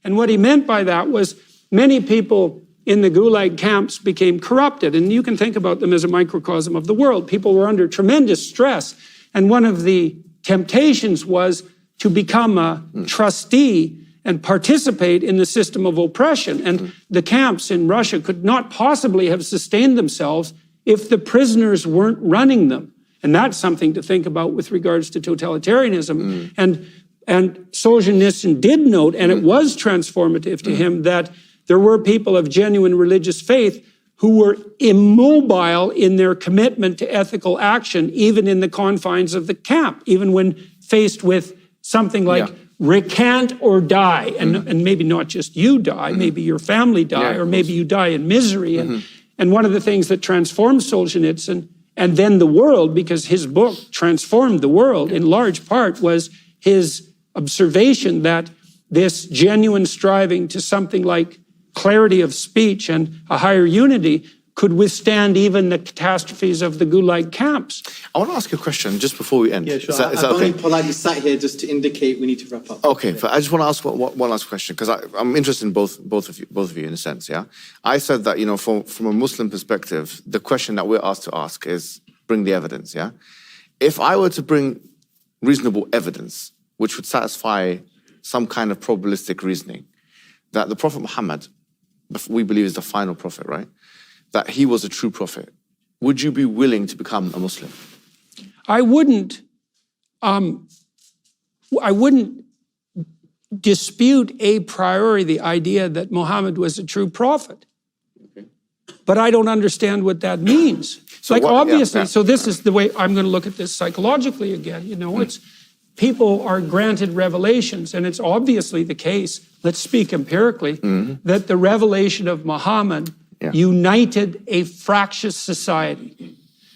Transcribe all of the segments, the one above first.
And what he meant by that was many people in the Gulag camps became corrupted. And you can think about them as a microcosm of the world. People were under tremendous stress. And one of the temptations was to become a trustee and participate in the system of oppression. And the camps in Russia could not possibly have sustained themselves if the prisoners weren't running them. And that's something to think about with regards to totalitarianism. And Solzhenitsyn did note, and it was transformative to him, that there were people of genuine religious faith who were immobile in their commitment to ethical action, even in the confines of the camp, even when faced with something like recant or die. And maybe not just you die, maybe your family die, or maybe you die in misery. And one of the things that transformed Solzhenitsyn, and then the world, because his book transformed the world in large part, was his observation that this genuine striving to something like clarity of speech and a higher unity could withstand even the catastrophes of the Gulag camps. I want to ask you a question just before we end. Yeah, sure. Is that I've okay? only politely sat here just to indicate we need to wrap up. Okay, I just want to ask one last question, because I'm interested in both of you in a sense, yeah? I said that, you know, from a Muslim perspective, the question that we're asked to ask is, bring the evidence, yeah? If I were to bring reasonable evidence, which would satisfy some kind of probabilistic reasoning, that the Prophet Muhammad, we believe is the final prophet, right? That he was a true prophet, would you be willing to become a Muslim? I wouldn't dispute a priori the idea that Muhammad was a true prophet. Okay. But I don't understand what that means. So obviously, so this is the way I'm going to look at this psychologically again. You know, it's people are granted revelations, and it's obviously the case, let's speak empirically, that the revelation of Muhammad united a fractious society.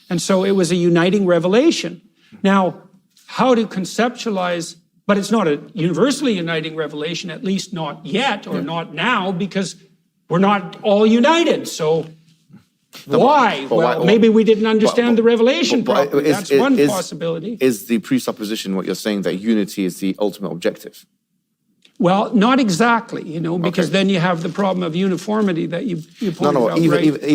And so it was a uniting revelation. Now, how to conceptualize, but it's not a universally uniting revelation, at least not yet, or not now, because we're not all united. So why? Well, maybe we didn't understand the revelation properly. That's one possibility. Is the presupposition what you're saying, that unity is the ultimate objective? Well, not exactly, you know, because then you have the problem of uniformity that you pointed out.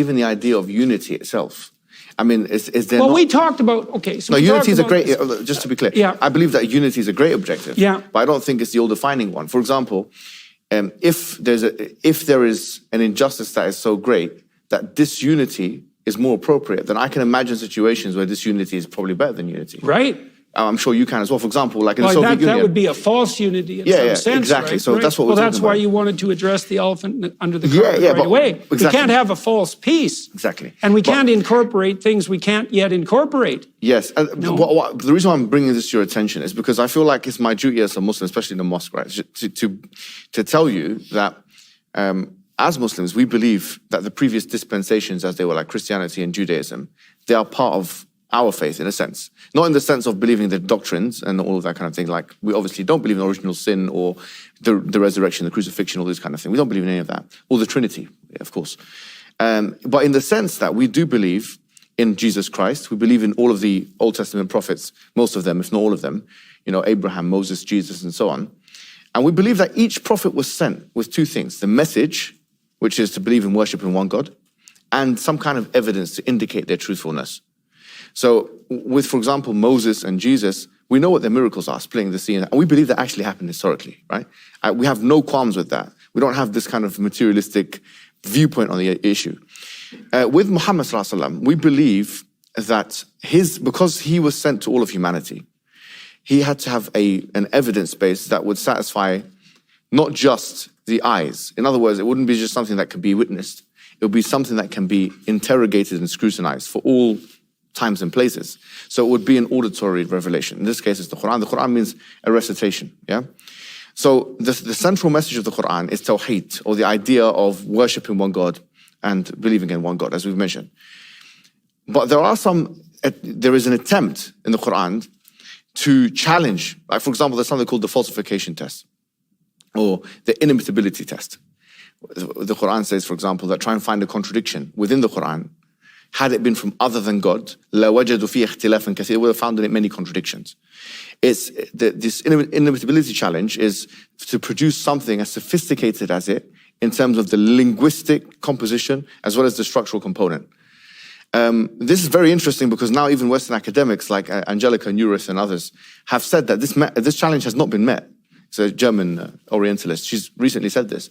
Even the idea of unity itself. I mean, is there Well, we talked about, okay. So unity is a great, just to be clear, I believe that unity is a great objective, but I don't think it's the all-defining one. For example, if there is an injustice that is so great that disunity is more appropriate, then I can imagine situations where disunity is probably better than unity. Right. I'm sure you can as well. For example, like in the Soviet Union. That would be a false unity in some sense, exactly. Right? So that's what we're talking about. That's why you wanted to address the elephant under the carpet right away. Exactly. We can't have a false peace. Exactly. And we can't incorporate things we can't yet incorporate. Yes. The reason why I'm bringing this to your attention is because I feel like it's my duty as a Muslim, especially in the mosque, right, to tell you that as Muslims, we believe that the previous dispensations, as they were like Christianity and Judaism, they are part of our faith in a sense. Not in the sense of believing the doctrines and all of that kind of thing. Like, we obviously don't believe in original sin or the resurrection, the crucifixion, all this kind of thing. We don't believe in any of that. Or the Trinity, of course. But in the sense that we do believe in Jesus Christ, we believe in all of the Old Testament prophets, most of them, if not all of them, you know, Abraham, Moses, Jesus, and so on. And we believe that each prophet was sent with two things: the message, which is to believe and worship in one God, and some kind of evidence to indicate their truthfulness. So with, for example, Moses and Jesus, we know what their miracles are, splitting the sea, and we believe that actually happened historically, right? We have no qualms with that. We don't have this kind of materialistic viewpoint on the issue. With Muhammad sallallahu alaihi wasallam, we believe that because he was sent to all of humanity, he had to have an evidence base that would satisfy not just the eyes. In other words, it wouldn't be just something that could be witnessed. It would be something that can be interrogated and scrutinized for all times and places. So it would be an auditory revelation. In this case, it's the Quran. The Quran means a recitation, yeah? So the central message of the Quran is tawheed, or the idea of worshiping one God and believing in one God, as we've mentioned. But there is an attempt in the Quran to challenge, like, for example, there's something called the falsification test, or the inimitability test. The Quran says, for example, that try and find a contradiction within the Quran had it been from other than God, لَوَجَدُوا فِيهِ اخْتِلَافًا كَثِيرًا, they would have found in it many contradictions. This inimitability challenge is to produce something as sophisticated as it in terms of the linguistic composition as well as the structural component. This is very interesting because now even Western academics like Angelica Neuris and others have said that this challenge has not been met. It's a German Orientalist. She's recently said this.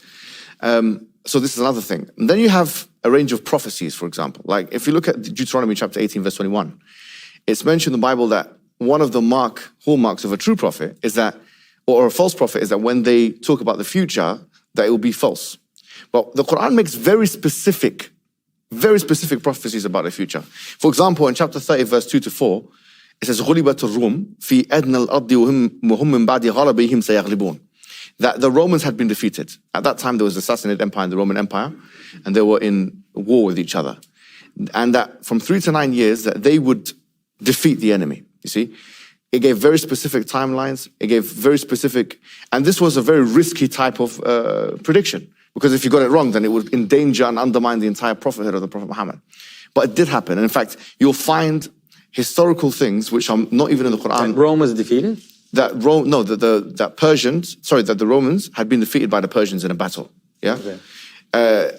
So this is another thing. And then you have a range of prophecies, for example. Like if you look at Deuteronomy chapter 18, verse 21, it's mentioned in the Bible that one of the hallmarks of a true prophet is that, or a false prophet is that when they talk about the future, that it will be false. But the Quran makes very specific prophecies about the future. For example, in chapter 30, verse 2 to 4, it says, غُلِبَتِ الرُّومُ فِي أَدْنَى الْأَرْضِ وَهُمْ مِنْ بَعْدِ غَلَبِهِمْ سَيَغْلِبُونَ. That the Romans had been defeated. At that time, there was the Sassanid Empire and the Roman Empire, and they were in war with each other. And that from 3 to 9 years, that they would defeat the enemy, you see. It gave very specific timelines. It gave very specific, and this was a very risky type of prediction. Because if you got it wrong, then it would endanger and undermine the entire prophethood of the Prophet Muhammad. But it did happen. And in fact, you'll find historical things which are not even in the Quran. That Rome was defeated? That the Romans had been defeated by the Persians in a battle. Yeah? Okay.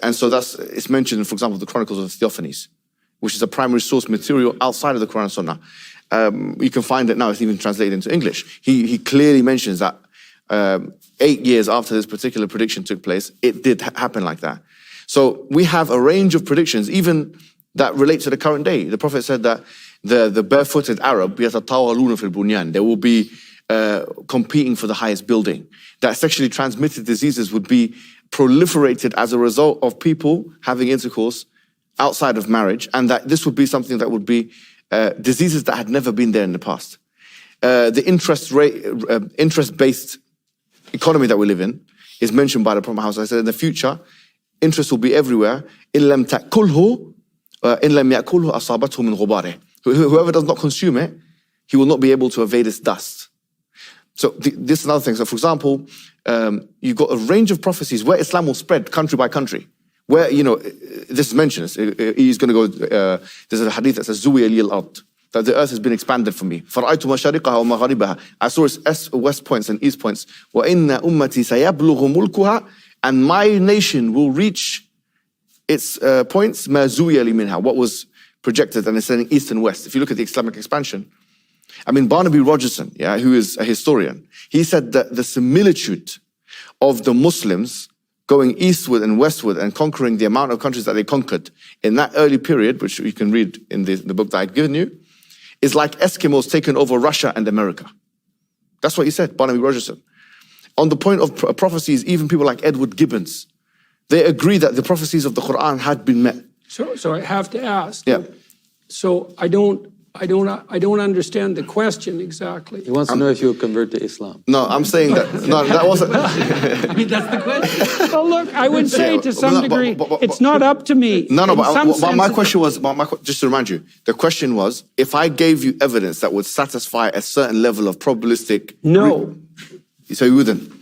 And so it's mentioned, for example, the Chronicles of Theophanes, which is a primary source material outside of the Quran and Sunnah. You can find it now, it's even translated into English. He clearly mentions that 8 years after this particular prediction took place, it did happen like that. So we have a range of predictions, even that relate to the current day. The Prophet said that the barefooted Arab, they will be competing for the highest building. That sexually transmitted diseases would be proliferated as a result of people having intercourse outside of marriage, and that this would be something that would be diseases that had never been there in the past. The interest-based economy that we live in is mentioned by the Prophet Muhammad. I said in the future, interest will be everywhere. Whoever does not consume it, he will not be able to evade its dust. So this is another thing. So for example, you've got a range of prophecies where Islam will spread country by country. Where, this is mentioned, he's going to go, there's a hadith that says, زُوِيَ لِيَ الْأَرْضِ, that the earth has been expanded for me. فَرَأَيْتُ مَشَارِقَهَا وَمَغَارِبَهَا, I saw its west points and east points. وَإِنَّ أُمَّتِي سَيَبْلُغُ مُلْكُهَا, and my nation will reach its points, مَا زُوِيَ لِي مِنْهَا, what was projected, and it's saying east and west. If you look at the Islamic expansion, Barnaby Rogerson, who is a historian, he said that the similitude of the Muslims going eastward and westward and conquering the amount of countries that they conquered in that early period, which you can read in the book that I've given you, is like Eskimos taking over Russia and America. That's what he said, Barnaby Rogerson. On the point of prophecies, even people like Edward Gibbons, they agree that the prophecies of the Quran had been met. So I have to ask. Yeah. So I don't understand the question exactly. He wants to know if you will convert to Islam. No, I'm saying that. No, that wasn't. That's the question. Well, look, I would say to some degree, it's not up to me. No, but my question was, just to remind you, the question was, if I gave you evidence that would satisfy a certain level of probabilistic. No. So you wouldn't?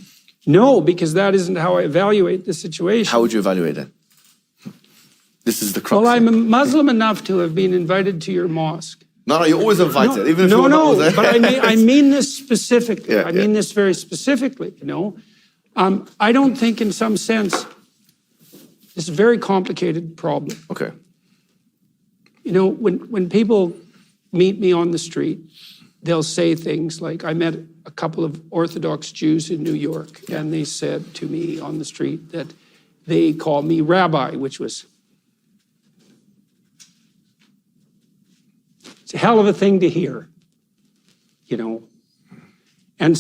No, because that isn't how I evaluate the situation. How would you evaluate it? This is the crux. Well, I'm a Muslim enough to have been invited to your mosque. No, you're always invited. No, even if you're not there. But I mean this specifically. Yeah, I mean this very specifically, I don't think in some sense, it's a very complicated problem. Okay. When people meet me on the street, they'll say things like, I met a couple of Orthodox Jews in New York, and they said to me on the street that they call me rabbi, which was it's a hell of a thing to hear, And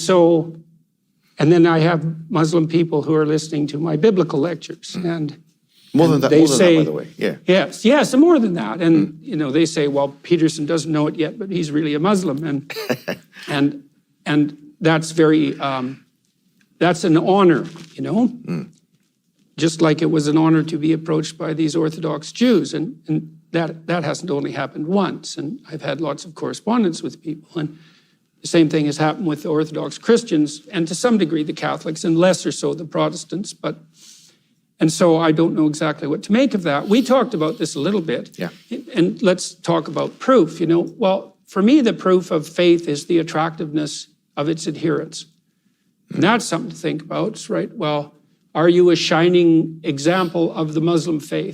then I have Muslim people who are listening to my biblical lectures, and more than that, by the way. Yeah. Yes, and more than that. And they say, well, Peterson doesn't know it yet, but he's really a Muslim, and that's very that's an honor, Just like it was an honor to be approached by these Orthodox Jews, and that hasn't only happened once. And I've had lots of correspondence with people, and the same thing has happened with the Orthodox Christians, and to some degree the Catholics, and lesser so the Protestants. But And so I don't know exactly what to make of that. We talked about this a little bit. Yeah. And let's talk about proof. Well, for me, the proof of faith is the attractiveness of its adherents. And that's something to think about, right? Well, are you a shining example of the Muslim faith?